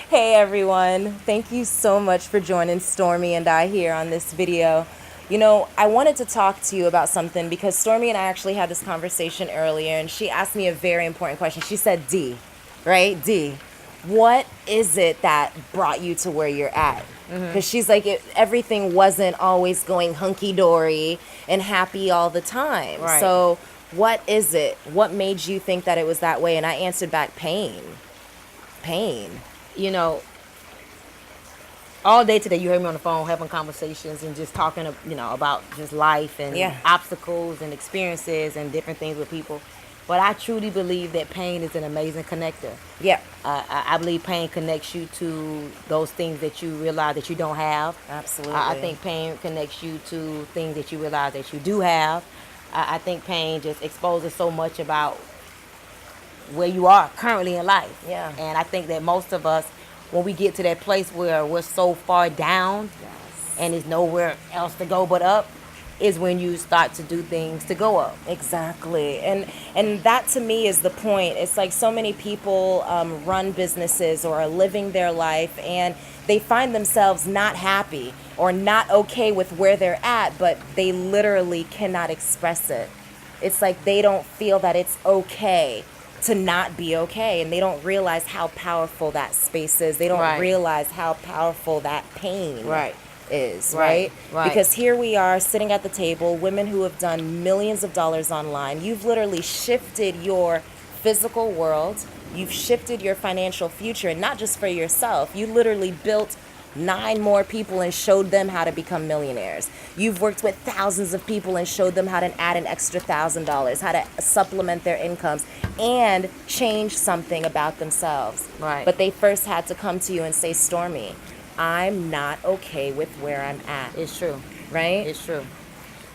Hey everyone, thank you so much for joining Stormy and I here on this video. You know, I wanted to talk to you about something because Stormy and I actually had this conversation earlier and she asked me a very important question. She said, D, right? D, what is it that brought you to where you're at? Because she's like, everything wasn't always going hunky-dory and happy all the time. Right. So what is it? What made you think that it was that way? And I answered back, pain. Pain. You know, all day today you heard me on the phone having conversations and just talking, about just life and Yeah. obstacles and experiences and different things with people. But I truly believe that pain is an amazing connector. Yeah. I believe pain connects you to those things that you realize that you don't have. Absolutely. I think pain connects you to things that you realize that you do have. I think pain just exposes so much about where you are currently in life. Yeah. And I think that most of us, when we get to that place where we're so far down and there's nowhere else to go but up, is when you start to do things to go up. Exactly. And that to me is the point. It's like so many people run businesses or are living their life and they find themselves not happy or not okay with where they're at, but they literally cannot express it. It's like they don't feel that it's okay to not be okay, and they don't realize how powerful that space is. They don't Right. realize how powerful that pain Right. is, Right, right? right. Because here we are sitting at the table, women who have done millions of dollars online. You've literally shifted your physical world. You've shifted your financial future, and not just for yourself. You literally built 9 more people and showed them how to become millionaires. You've worked with thousands of people and showed them how to add an extra $1,000, how to supplement their incomes and change something about themselves. Right. But they first had to come to you and say, Stormy, I'm not okay with where I'm at, It's true. right? It's true.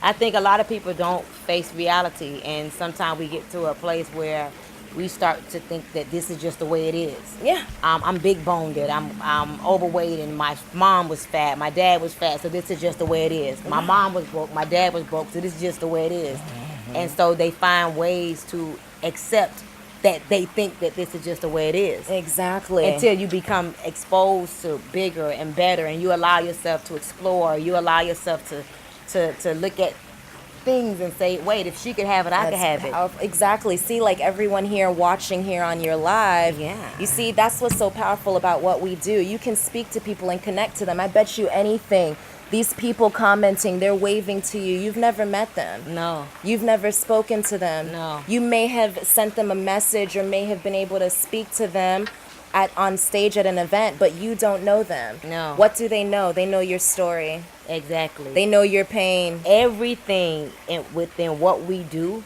I think a lot of people don't face reality, and sometimes we get to a place where we start to think that this is just the way it is. Yeah. I'm big boned. I'm overweight, and my mom was fat. My dad was fat, so this is just the way it is. My mom was broke. My dad was broke, so this is just the way it is. And so they find ways to accept that they think that this is just the way it is. Exactly. Until you become exposed to bigger and better, and you allow yourself to explore. You allow yourself to look at things and say, wait, if she could have it, I could have it. Powerful. Exactly. See, like everyone here watching here on your live, Yeah. you see, that's what's so powerful about what we do. You can speak to people and connect to them. I bet you anything. These people commenting, they're waving to you. You've never met them. No. You've never spoken to them. No. You may have sent them a message or may have been able to speak to them on stage at an event, but you don't know them. No. What do they know? They know your story. Exactly. They know your pain. Everything within what we do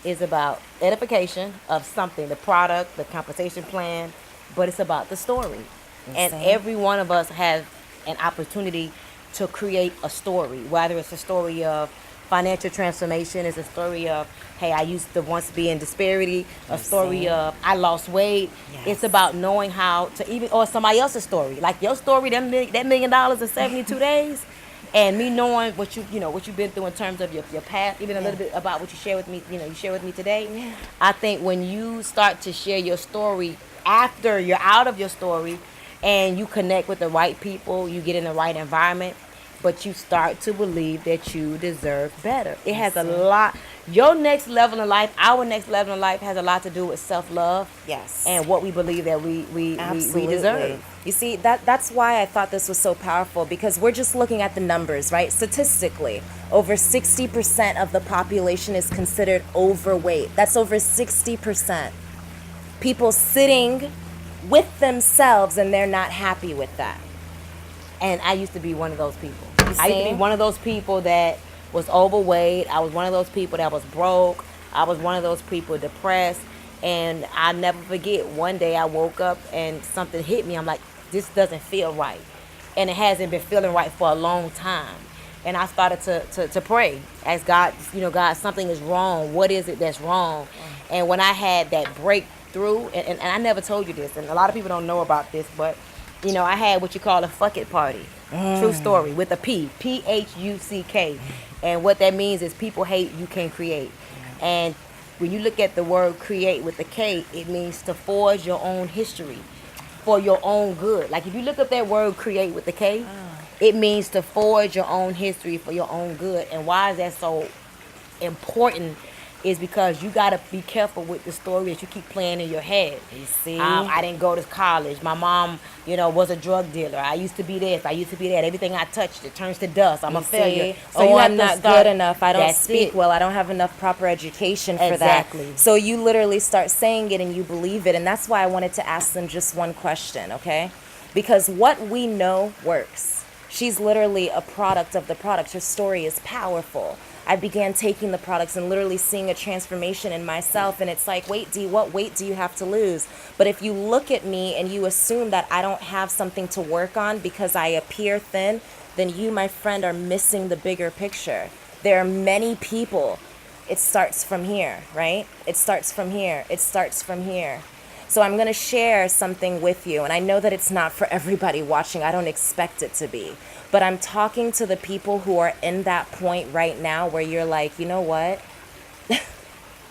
is about edification of something, the product, the compensation plan, but it's about the story. And Insane. every one of us has an opportunity to create a story, whether it's a story of financial transformation, it's a story of, hey, I used to once be in disparity, a story of I lost weight. Yes. It's about knowing how to even, or somebody else's story, like your story, that $1 million in 72 days. And me knowing what you've been through in terms of your past, even a little bit about what you share with me, you share with me today. Yeah. I think when you start to share your story after you're out of your story and you connect with the right people, you get in the right environment, but you start to believe that you deserve better. It has a lot, your next level in life, our next level in life has a lot to do with self-love. Yes. And what we believe that we deserve. You see, that's why I thought this was so powerful, because we're just looking at the numbers, right? Statistically, over 60% of the population is considered overweight. That's over 60%. People sitting with themselves and they're not happy with that. And I used to be one of those people. You I used to see? be one of those people that was overweight. I was one of those people that was broke. I was one of those people depressed. And I never forget, one day I woke up and something hit me. I'm like, this doesn't feel right. And it hasn't been feeling right for a long time. And I started to pray. Ask God, God, something is wrong. What is it that's wrong? And when I had that breakthrough, and I never told you this, and a lot of people don't know about this, but I had what you call a fuck it party. True story, with a P. P-H-U-C-K. And what that means is people hate, you can create. And when you look at the word create with a K, it means to forge your own history. for your own good. Like if you look up that word create with the K, it means to forge your own history for your own good. And why is that so important is because you got to be careful with the story that you keep playing in your head. You see? I didn't go to college. My mom, was a drug dealer. I used to be this. I used to be that. Everything I touched, it turns to dust. I'm a failure. So you I'm not good enough. I don't That's speak it. well. I don't have enough proper education for Exactly. that. So you literally start saying it and you believe it. And that's why I wanted to ask them just one question, okay? Because what we know works. She's literally a product of the product. Her story is powerful. I began taking the products and literally seeing a transformation in myself. And it's like, wait, D, what weight do you have to lose? But if you look at me and you assume that I don't have something to work on because I appear thin, then you, my friend, are missing the bigger picture. There are many people. It starts from here, right? It starts from here. It starts from here. So I'm going to share something with you. And I know that it's not for everybody watching. I don't expect it to be. But I'm talking to the people who are in that point right now where you're like, you know what?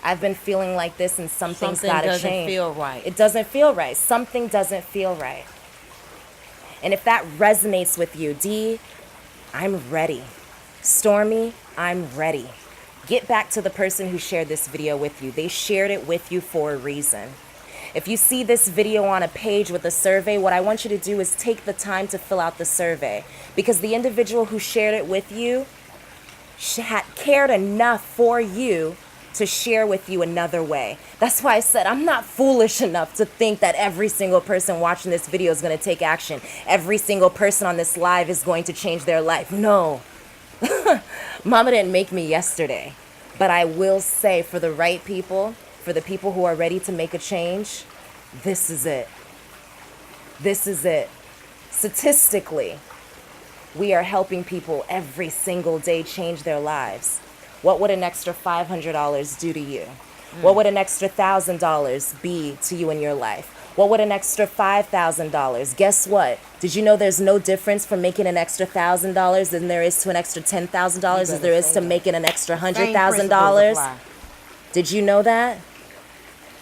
I've been feeling like this and something's got to change. Something doesn't feel right. It doesn't feel right. Something doesn't feel right. And if that resonates with you, D, I'm ready. Stormy, I'm ready. Get back to the person who shared this video with you. They shared it with you for a reason. If you see this video on a page with a survey, what I want you to do is take the time to fill out the survey, because the individual who shared it with you had cared enough for you to share with you another way. That's why I said I'm not foolish enough to think that every single person watching this video is going to take action. Every single person on this live is going to change their life. No. Mama didn't make me yesterday. But I will say, for the right people, for the people who are ready to make a change, this is it. This is it. Statistically, we are helping people every single day change their lives. What would an extra $500 do to you? What would an extra $1,000 be to you in your life? What would an extra $5,000? Guess what? Did you know there's no difference from making an extra $1,000 than there is to an extra $10,000 as there is to making an extra $100,000? Did you know that?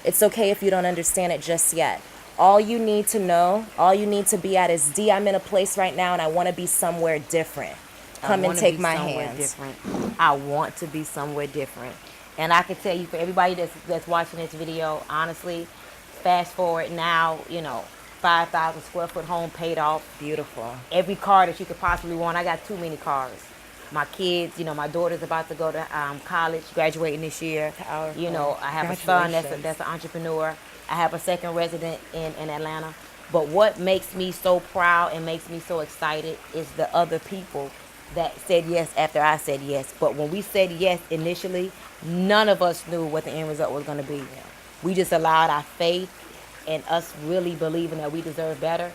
It's okay if you don't understand it just yet. All you need to know, all you need to be at is, D, I'm in a place right now and I want to be somewhere different. Come and take my hand. I want to be somewhere different. And I can tell you, for everybody that's watching this video, honestly, fast forward now, 5,000 square foot home paid off. Beautiful. Every car that you could possibly want. I got too many cars. My kids, my daughter's about to go to college, graduating this year. Powerful. I have a son that's an entrepreneur. I have a second resident in Atlanta. But what makes me so proud and makes me so excited is the other people that said yes after I said yes. But when we said yes initially, none of us knew what the end result was going to be. We just allowed our faith and us really believing that we deserve better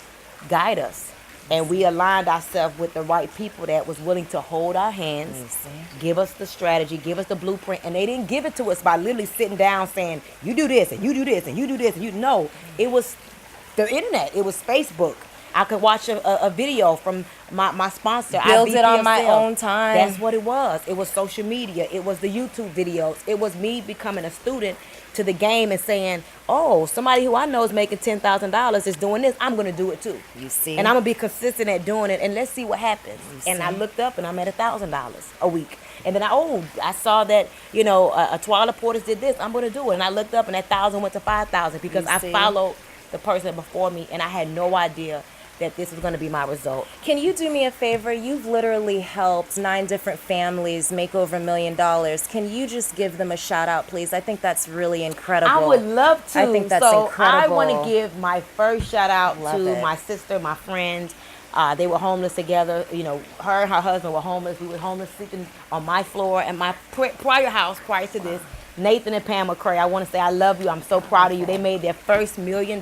guide us. And we aligned ourselves with the right people that was willing to hold our hands, give us the strategy, give us the blueprint. And they didn't give it to us by literally sitting down saying, you do this and you do this and you do this. And no, it was the internet. It was Facebook. I could watch a video from my sponsor. Build it on my own time. That's what it was. It was social media. It was the YouTube videos. It was me becoming a student to the game and saying, oh, somebody who I know is making $10,000 is doing this. I'm going to do it too. You see? And I'm going to be consistent at doing it. And let's see what happens. And I looked up and I'm at $1,000 a week. And then I saw that, a Twila Portis did this. I'm going to do it. And I looked up and that 1,000 went to 5,000 because I followed the person before me and I had no idea that this was going to be my result. Can you do me a favor? You've literally helped 9 different families make over $1 million. Can you just give them a shout out, please? I think that's really incredible. I would love to. I think that's incredible. I want to give my first shout out to my sister, my friend. They were homeless together. Her and her husband were homeless. We were homeless, sleeping on my floor and my prior house prior to this. Nathan and Pam McCray, I want to say I love you. I'm so proud of you. They made their first $1 million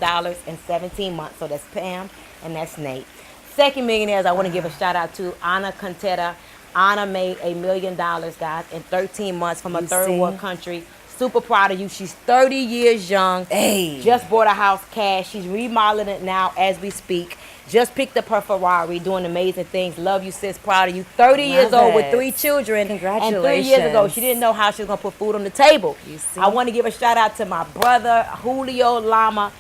in 17 months. So that's Pam and that's Nate. Second millionaires I want to give a shout out to Anna Contetta. Anna made $1 million, guys, in 13 months from a third world country. Super proud of you. She's 30 years young. Hey. Just bought a house cash. She's remodeling it now as we speak. Just picked up her Ferrari, doing amazing things. Love you, sis. Proud of you. 30 years old with 3 children. Congratulations. And 3 years ago, she didn't know how she was going to put food on the table. I want to give a shout out to my brother, Julio Lama.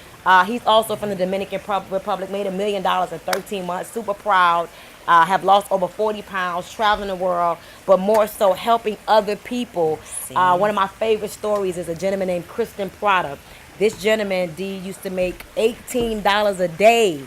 He's also from the Dominican Republic, made $1 million in 13 months. Super proud. Have lost over 40 pounds, traveling the world, but more so helping other people. See. One of my favorite stories is a gentleman named Christian Prada. This gentleman, D, used to make $18 a day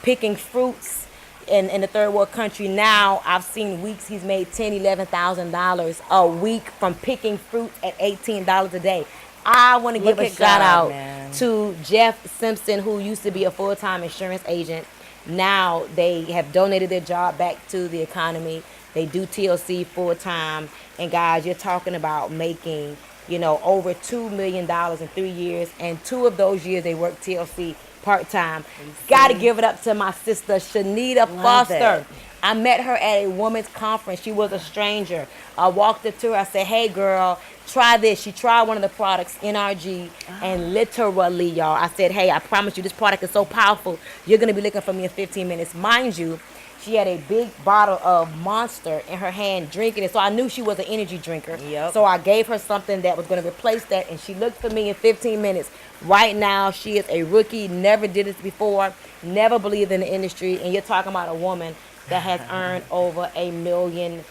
picking fruits in the third world country. Now I've seen weeks he's made $10,000-$11,000 a week from picking fruits at $18 a day. I want to give a shout out to Jeff Simpson, who used to be a full-time insurance agent. Now they have donated their job back to the economy. They do TLC full-time. And guys, you're talking about making, over $2 million in 3 years. And 2 of those years they worked TLC part-time. Got to give it up to my sister, Shanita Foster. I met her at a women's conference. She was a stranger. I walked up to her. I said, hey, girl, try this. She tried one of the products, NRG, and literally, y'all, I said, hey, I promise you, this product is so powerful. You're going to be looking for me in 15 minutes. Mind you, she had a big bottle of Monster in her hand, drinking it. So I knew she was an energy drinker. Yep. So I gave her something that was going to replace that, and she looked for me in 15 minutes. Right now, she is a rookie, never did this before, never believed in the industry, and you're talking about a woman that has earned over $1 million,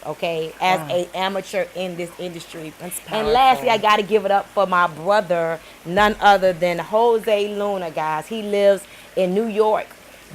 okay, as a amateur in this industry. That's powerful. And lastly, I got to give it up for my brother, none other than Jose Luna, guys. He lives in New York,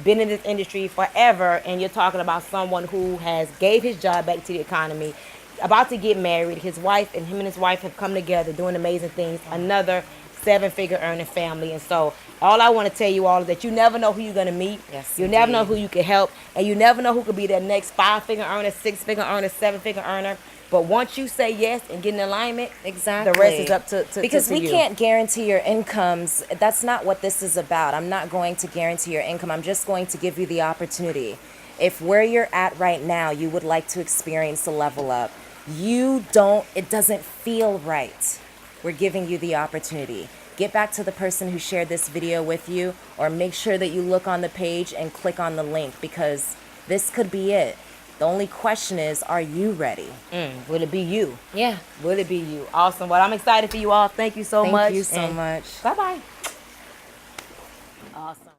been in this industry forever, and you're talking about someone who has gave his job back to the economy, about to get married. His wife and him and his wife have come together doing amazing things. Another 7-figure earning family. And so all I want to tell you all is that you never know who you're going to meet. Yes, you never know who you can help. And you never know who could be that next 5-figure earner, 6-figure earner, 7-figure earner. But once you say yes and get in alignment, exactly, the rest is up to because we you. can't guarantee your incomes. That's not what this is about. I'm not going to guarantee your income. I'm just going to give you the opportunity. If where you're at right now, you would like to experience a level up, it doesn't feel right. We're giving you the opportunity. Get back to the person who shared this video with you, or make sure that you look on the page and click on the link, because this could be it. The only question is, are you ready? Will it be you? Yeah. Will it be you? Awesome. Well, I'm excited for you all. Thank you so much. Thank you so much. Bye-bye. Awesome.